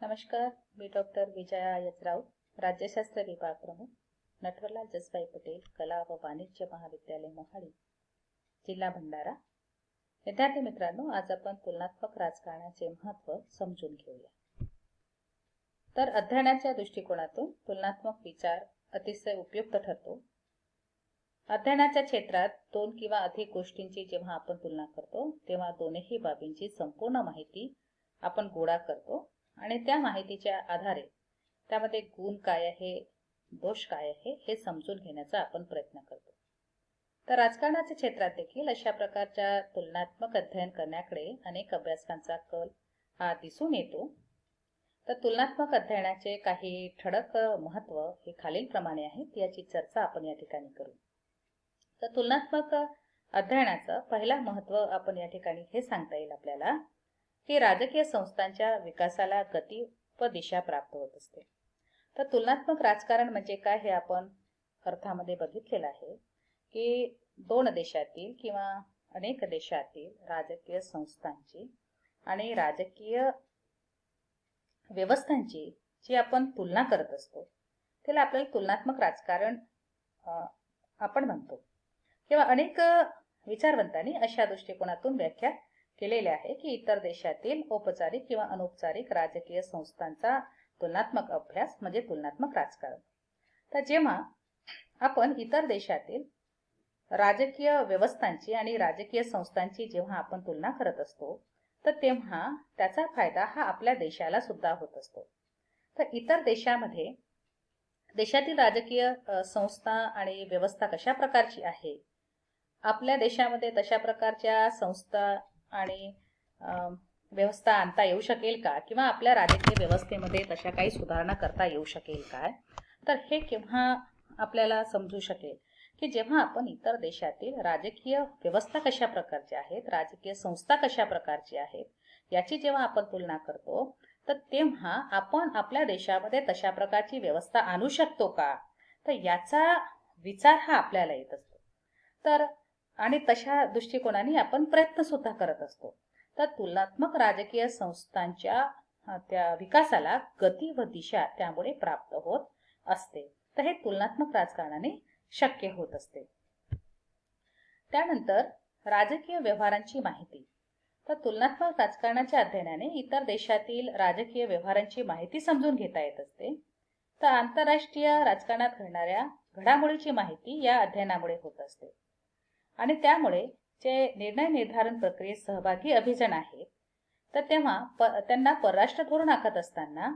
नमस्कार. मी डॉक्टर विजया यजराव, राज्यशास्त्र विभाग प्रमुख, नटवरलाल जसभाई पटेल कला व वाणिज्य महाविद्यालय मोहाडी, जिल्हा भंडारा. विद्यार्थी मित्रांनो, आज आपण तुलनात्मक राजकारणाचे महत्त्व समजून घेऊया. तर अध्ययनाच्या दृष्टिकोनातून तुलनात्मक विचार अतिशय उपयुक्त ठरतो. अध्ययनाच्या क्षेत्रात दोन किंवा अधिक गोष्टींची जेव्हा आपण तुलना करतो तेव्हा दोन्ही बाबींची संपूर्ण माहिती आपण गोळा करतो आणि त्या माहितीच्या आधारे त्यामध्ये गुण काय आहे, दोष काय आहे हे समजून घेण्याचा आपण प्रयत्न करतो. तर राजकारणाच्या क्षेत्रात देखील अशा प्रकारच्या तुलनात्मक अध्ययन करण्याकडे अनेक अभ्यासकांचा कल हा दिसून येतो. तर तुलनात्मक अध्ययनाचे काही ठळक महत्त्व हे खालीलप्रमाणे आहेत, याची चर्चा आपण या ठिकाणी करू. तर तुलनात्मक अध्ययनाचं पहिला महत्त्व आपण या ठिकाणी हे सांगता येईल आपल्याला की राजकीय संस्थांच्या विकासाला गती व दिशा प्राप्त होत असते. तर तुलनात्मक राजकारण म्हणजे काय हे आपण अर्थामध्ये बघितलेलं आहे की दोन देशातील किंवा अनेक देशातील राजकीय संस्थांची आणि राजकीय व्यवस्थांची जी आपण तुलना करत असतो त्याला आपल्याला तुलनात्मक राजकारण आपण म्हणतो. किंवा अनेक विचारवंतांनी अशा दृष्टिकोनातून व्याख्या केलेले आहे की इतर देशातील औपचारिक किंवा अनौपचारिक राजकीय संस्थांचा तुलनात्मक अभ्यास म्हणजे तुलनात्मक राजकारण. तर जेव्हा आपण इतर देशातील राजकीय व्यवस्थांची आणि राजकीय संस्थांची जेव्हा आपण तुलना करत असतो तर तेव्हा त्याचा फायदा हा आपल्या देशाला सुद्धा होत असतो. तर इतर देशामध्ये देशातील राजकीय संस्था आणि व्यवस्था कशा प्रकारची आहे, आपल्या देशामध्ये तशा प्रकारच्या संस्था आणि व्यवस्था आणता येऊ शकेल का, किंवा आपल्या राजकीय व्यवस्थेमध्ये तशा काही सुधारणा करता येऊ शकेल काय, तर हे केव्हा आपल्याला समजू शकेल की जेव्हा आपण इतर देशातील राजकीय व्यवस्था कशा प्रकारची आहेत, राजकीय संस्था कशा प्रकारची आहेत याची जेव्हा आपण तुलना करतो तर तेव्हा आपण आपल्या देशामध्ये तशा प्रकारची व्यवस्था आणू शकतो का, तर याचा विचार हा आपल्याला येत असतो. तर आणि तशा दृष्टिकोनाने आपण प्रयत्न सुद्धा करत असतो. तर तुलनात्मक राजकीय संस्थांच्या त्या विकासाला गती व दिशा त्यामुळे प्राप्त होत असते. तर हे तुलनात्मक राजकारणाने शक्य होत असते. त्यानंतर राजकीय व्यवहारांची माहिती. तर तुलनात्मक राजकारणाच्या अध्ययनाने इतर देशातील राजकीय व्यवहारांची माहिती समजून घेता येत असते. तर आंतरराष्ट्रीय राजकारणात घडणाऱ्या घडामोडीची माहिती या अध्ययनामुळे होत असते आणि त्यामुळे जे निर्णय निर्धारण प्रक्रियेत सहभागी अभिजन आहेत तर तेव्हा त्यांना परराष्ट्र धोरण आखत असताना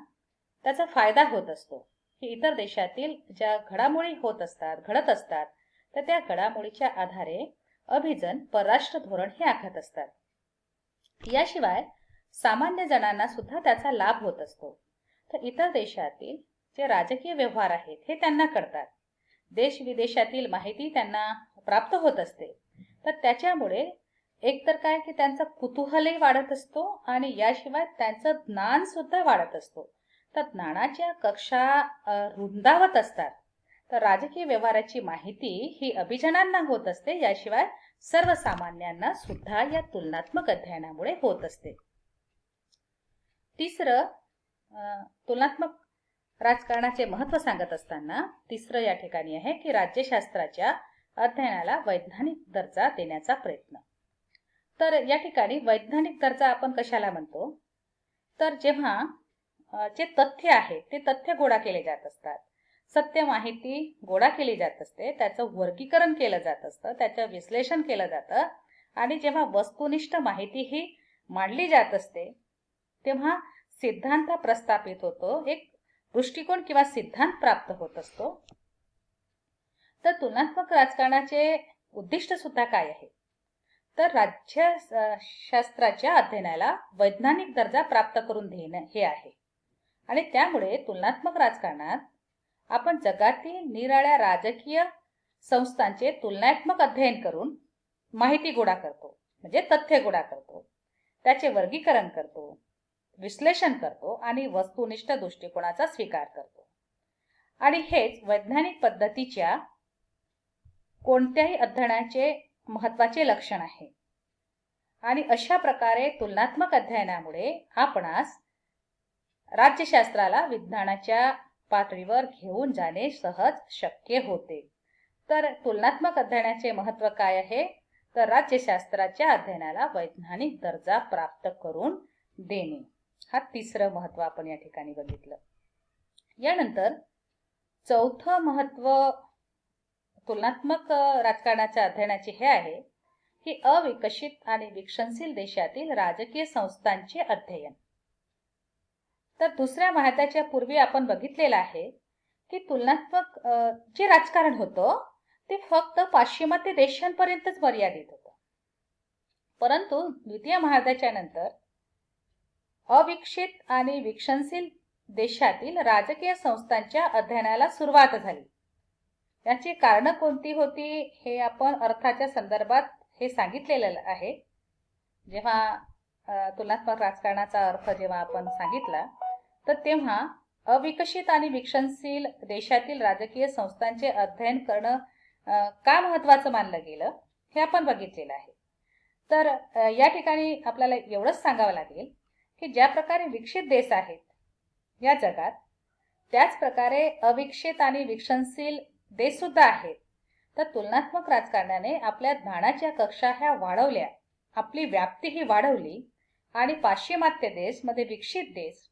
त्याचा फायदा होत असतो की इतर देशातील ज्या घडामोडी घडत असतात तर त्या घडामोडीच्या आधारे अभिजन परराष्ट्र धोरण हे आखत असतात. याशिवाय सामान्य जणांना सुद्धा त्याचा लाभ होत असतो. तर इतर देशातील जे राजकीय व्यवहार आहेत हे त्यांना कळतात, देश विदेशातील माहिती त्यांना प्राप्त होत असते. तर त्याच्यामुळे एकतर काय की त्यांचा कुतूहलही वाढत असतो आणि याशिवाय त्यांचं ज्ञान सुद्धा वाढत असतो. तर ज्ञानाच्या कक्षा रुंदावत असतात. तर राजकीय व्यवहाराची माहिती ही अभिजनांना होत असते, याशिवाय सर्वसामान्यांना सुद्धा या तुलनात्मक अध्ययनामुळे होत असते. तिसरं, तुलनात्मक राजकारणाचे महत्त्व सांगत असताना तिसरं या ठिकाणी आहे की राज्यशास्त्राच्या अध्ययनाला वैज्ञानिक दर्जा देण्याचा प्रयत्न. तर या ठिकाणी वैज्ञानिक दर्जा आपण कशाला म्हणतो, तर जेव्हा जे तथ्य आहे ते तथ्य गोळा केले जात असतात, सत्य माहिती गोळा केली जात असते, त्याचं वर्गीकरण केलं जात असतं, त्याचं विश्लेषण केलं जातं आणि जेव्हा वस्तुनिष्ठ माहिती ही मांडली जात असते तेव्हा सिद्धांत प्रस्थापित होतो, एक दृष्टिकोन किंवा सिद्धांत प्राप्त होत असतो. तर तुलनात्मक राजकारणाचे उद्दिष्ट सुद्धा काय आहे, तर राज्यशास्त्राच्या अध्ययनाला वैज्ञानिक दर्जा प्राप्त करून देणं हे आहे. आणि त्यामुळे तुलनात्मक राजकारणात आपण जगातील निराळ्या राजकीय संस्थांचे तुलनात्मक अध्ययन करून माहिती गोळा करतो, म्हणजे तथ्य गोळा करतो, त्याचे वर्गीकरण करतो, विश्लेषण करतो आणि वस्तुनिष्ठ दृष्टिकोनाचा स्वीकार करतो. आणि हेच वैज्ञानिक पद्धतीच्या कोणत्याही अध्ययनाचे महत्त्वाचे लक्षण आहे. आणि अशा प्रकारे तुलनात्मक अध्ययनामुळे आपणास राज्यशास्त्राला विज्ञानाच्या पातळीवर घेऊन जाणे सहज शक्य होते. तर तुलनात्मक अध्ययनाचे महत्त्व काय आहे? तर राज्यशास्त्राच्या अध्ययनाला वैज्ञानिक दर्जा प्राप्त करून देणे, हा तिसरं महत्त्व आपण या ठिकाणी बघितलं. यानंतर चौथं महत्त्व तुलनात्मक राजकारणाच्या अध्ययनाचे हे आहे की अविकसित आणि विकसनशील देशातील राजकीय संस्थांचे अध्ययन. तर दुसऱ्या महायुद्धाच्या पूर्वी आपण बघितलेलं आहे की तुलनात्मक जे राजकारण होतं ते फक्त पाश्चिमात्य देशांपर्यंतच मर्यादित होतं. परंतु द्वितीय महायुद्धाच्या नंतर अविकसित आणि विकसनशील देशातील राजकीय संस्थांच्या अध्ययनाला सुरुवात झाली. याची कारणं कोणती होती हे आपण अर्थाच्या संदर्भात हे सांगितलेलं आहे. जेव्हा तुलनात्मक राजकारणाचा अर्थ जेव्हा आपण सांगितला तर तेव्हा अविकसित आणि विकसनशील देशातील राजकीय संस्थांचे अध्ययन करणं का महत्त्वाचं मानलं गेलं हे आपण बघितलेलं आहे. तर या ठिकाणी आपल्याला एवढंच सांगावं लागेल की ज्या प्रकारे विकसित देश आहेत या जगात, त्याच प्रकारे अविकसित आणि विकसनशील देश सुद्धा आहेत. तर तुलनात्मक राजकारणाने आपल्या ज्ञानाच्या कक्षा ह्या वाढवल्या, आपली व्याप्तीही वाढवली आणि पाश्चिमात्य देश मध्ये विकसित देश,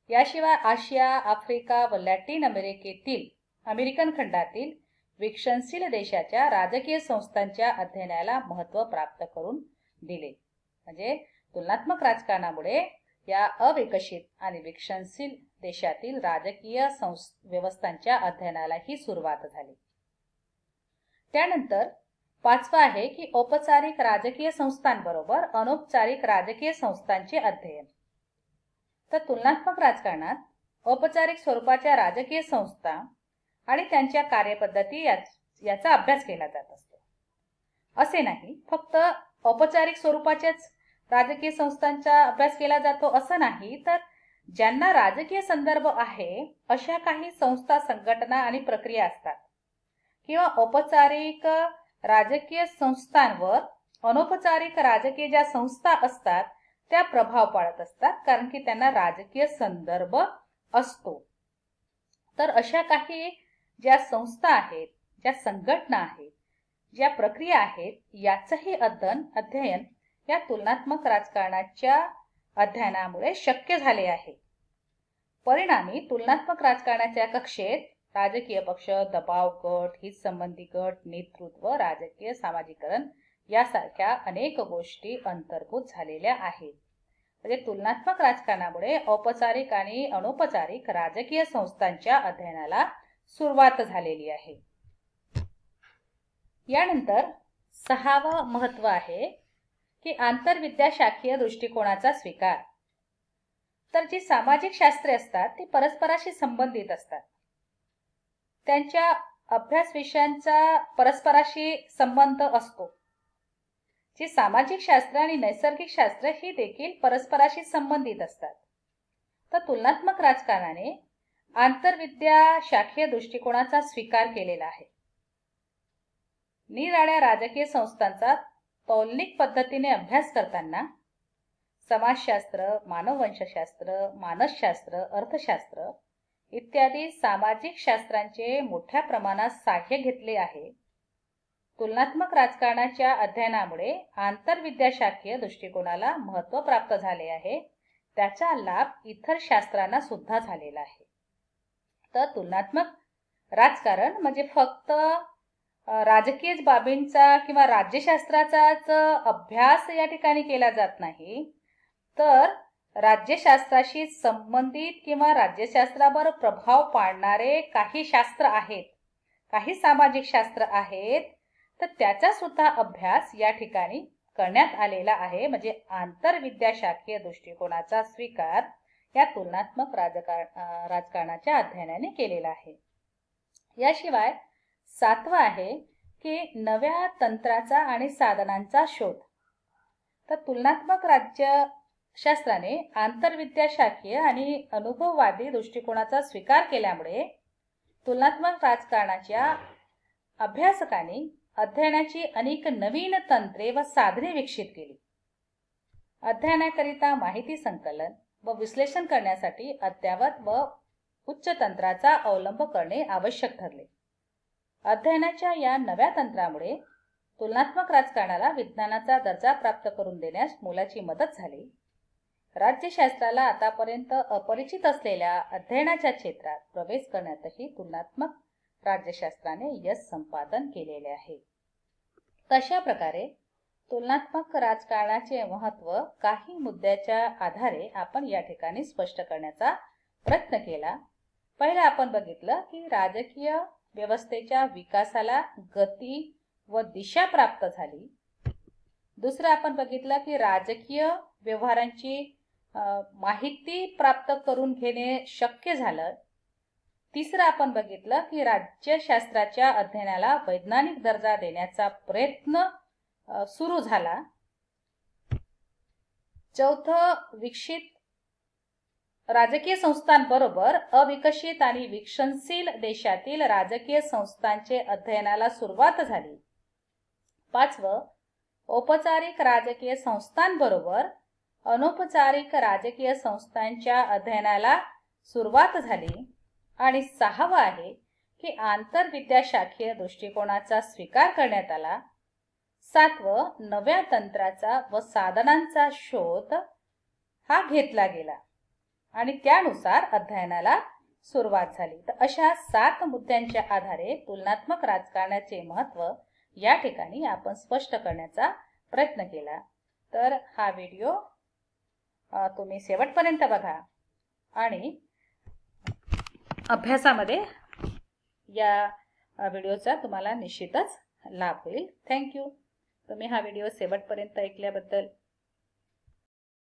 याशिवाय आशिया, आफ्रिका व लॅटिन अमेरिकेतील अमेरिकन खंडातील विकसनशील देशाच्या राजकीय संस्थांच्या अध्ययनाला महत्त्व प्राप्त करून दिले. म्हणजे तुलनात्मक राजकारणामुळे या अविकसित आणि विकसनशील देशातील राजकीय व्यवस्थांच्या अध्ययनालाही सुरुवात झाली. त्यानंतर पाचवा आहे की औपचारिक राजकीय संस्थांबरोबर अनौपचारिक राजकीय संस्थांचे अध्ययन. तर तुलनात्मक राजकारणात औपचारिक स्वरूपाच्या राजकीय संस्था आणि त्यांच्या कार्यपद्धती याचा अभ्यास केला जात असतो. असे नाही फक्त औपचारिक स्वरूपाच्याच राजकीय संस्थांचा अभ्यास केला जातो असं नाही, तर ज्यांना राजकीय संदर्भ आहे अशा काही संस्था, संघटना आणि प्रक्रिया असतात किंवा औपचारिक राजकीय संस्थांवर अनौपचारिक राजकीय ज्या संस्था असतात त्या प्रभाव पाडत असतात, कारण की त्यांना राजकीय संदर्भ असतो. तर अशा काही ज्या संस्था आहेत, ज्या संघटना आहेत, ज्या प्रक्रिया आहेत, याचंही अध्ययन या तुलनात्मक राजकारणाच्या अध्ययनामुळे शक्य झाले आहे. परिणामी तुलनात्मक राजकारणाच्या कक्षेत राजकीय पक्ष, दबाव गट, हितसंबंधी गट, नेतृत्व, राजकीय सामाजिकरण यासारख्या अनेक गोष्टी अंतर्भूत झालेल्या आहेत. म्हणजे तुलनात्मक राजकारणामुळे औपचारिक आणि अनौपचारिक राजकीय संस्थांच्या अध्ययनाला सुरुवात झालेली आहे. यानंतर सहावं महत्त्व आहे की आंतरविद्याशाखीय दृष्टिकोनाचा स्वीकार. तर जी सामाजिक शास्त्रे असतात ती परस्पराशी संबंधित असतात. त्यांच्या अभ्यास विषयांचा परस्पराशी संबंध असतो. जी सामाजिक शास्त्र आणि नैसर्गिक शास्त्र ही देखील परस्पराशी संबंधित असतात. तर तुलनात्मक राजकारणाने आंतरविद्याशाखीय दृष्टिकोनाचा स्वीकार केलेला आहे. निराळ्या राजकीय संस्थांचा तौलनिक पद्धतीने अभ्यास करताना समाजशास्त्र, मानववंशशास्त्र, मानसशास्त्र, अर्थशास्त्र इत्यादी सामाजिक शास्त्रांचे मोठ्या प्रमाणात सहाय्य घेतले आहे. तुलनात्मक राजकारणाच्या अध्ययनामुळे आंतरविद्याशाखीय दृष्टिकोनाला महत्त्व प्राप्त झाले आहे. त्याचा लाभ इतर शास्त्रांना सुद्धा झालेला आहे. तर तुलनात्मक राजकारण म्हणजे फक्त राजकीय बाबींचा किंवा राज्यशास्त्राचाच अभ्यास या ठिकाणी केला जात नाही, तर राज्यशास्त्राशी संबंधित किंवा राज्यशास्त्रावर प्रभाव पाडणारे काही शास्त्र आहेत, काही सामाजिक शास्त्र आहेत, तर त्याचा सुद्धा अभ्यास या ठिकाणी करण्यात आलेला आहे. म्हणजे आंतरविद्याशाखीय दृष्टिकोनाचा स्वीकार या तुलनात्मक राजकारणाच्या अध्ययनाने केलेला आहे. याशिवाय सातवा आहे की नव्या तंत्राचा आणि साधनांचा शोध. तर तुलनात्मक राज्यशास्त्राने आंतरविद्याशाखीय आणि अनुभववादी दृष्टिकोनाचा स्वीकार केल्यामुळे तुलनात्मक राजकारणाच्या अभ्यासकांनी अध्ययनाची अनेक नवीन तंत्रे व साधने विकसित केली. अध्ययनाकरिता माहिती संकलन, व विश्लेषण करण्यासाठी अद्ययावत व उच्च तंत्राचा अवलंब करणे आवश्यक ठरले. अध्ययनाच्या या नव्या तंत्रामुळे तुलनात्मक राजकारणाला विज्ञानाचा दर्जा प्राप्त करून देण्यास मोलाची मदत झाली. राज्यशास्त्राला आतापर्यंत अपरिचित असलेल्या अध्ययनाच्या क्षेत्रात प्रवेश करण्यातही तुलनात्मक राज्यशास्त्राने यश संपादन केलेले आहे. तशा प्रकारे तुलनात्मक राजकारणाचे महत्त्व काही मुद्द्याच्या आधारे आपण या ठिकाणी स्पष्ट करण्याचा प्रयत्न केला. पहिला आपण बघितलं की राजकीय व्यवस्थेच्या विकासाला गती व दिशा प्राप्त झाली. दुसरं आपण बघितलं की राजकीय व्यवहारांची माहिती प्राप्त करून घेणे शक्य झालं. तिसरं आपण बघितलं की राज्यशास्त्राच्या अध्ययनाला वैज्ञानिक दर्जा देण्याचा प्रयत्न सुरू झाला. चौथं, विकसित राजकीय संस्थांबरोबर अविकसित आणि विकसनशील देशातील राजकीय संस्थांचे अध्ययनाला सुरुवात झाली. पाचवं, औपचारिक राजकीय संस्थांबरोबर अनौपचारिक राजकीय संस्थांच्या अध्ययनाला सुरुवात झाली. आणि सहावं आहे की आंतरविद्याशाखीय दृष्टिकोनाचा स्वीकार करण्यात आला. सातवं, नव्या तंत्राचा व साधनांचा शोध हा घेतला गेला आणि त्यानुसार अध्ययनाला सुरुवात झाली. तर अशा 7 मुद्द्यांच्या आधारे तुलनात्मक राजकारणाचे महत्त्व या ठिकाणी आपण स्पष्ट करण्याचा प्रयत्न केला. तर हा व्हिडिओ तुम्ही शेवटपर्यंत बघा आणि अभ्यासामध्ये या व्हिडिओचा तुम्हाला निश्चितच लाभ होईल. थँक्यू. तुम्ही हा व्हिडिओ शेवटपर्यंत ऐकल्याबद्दल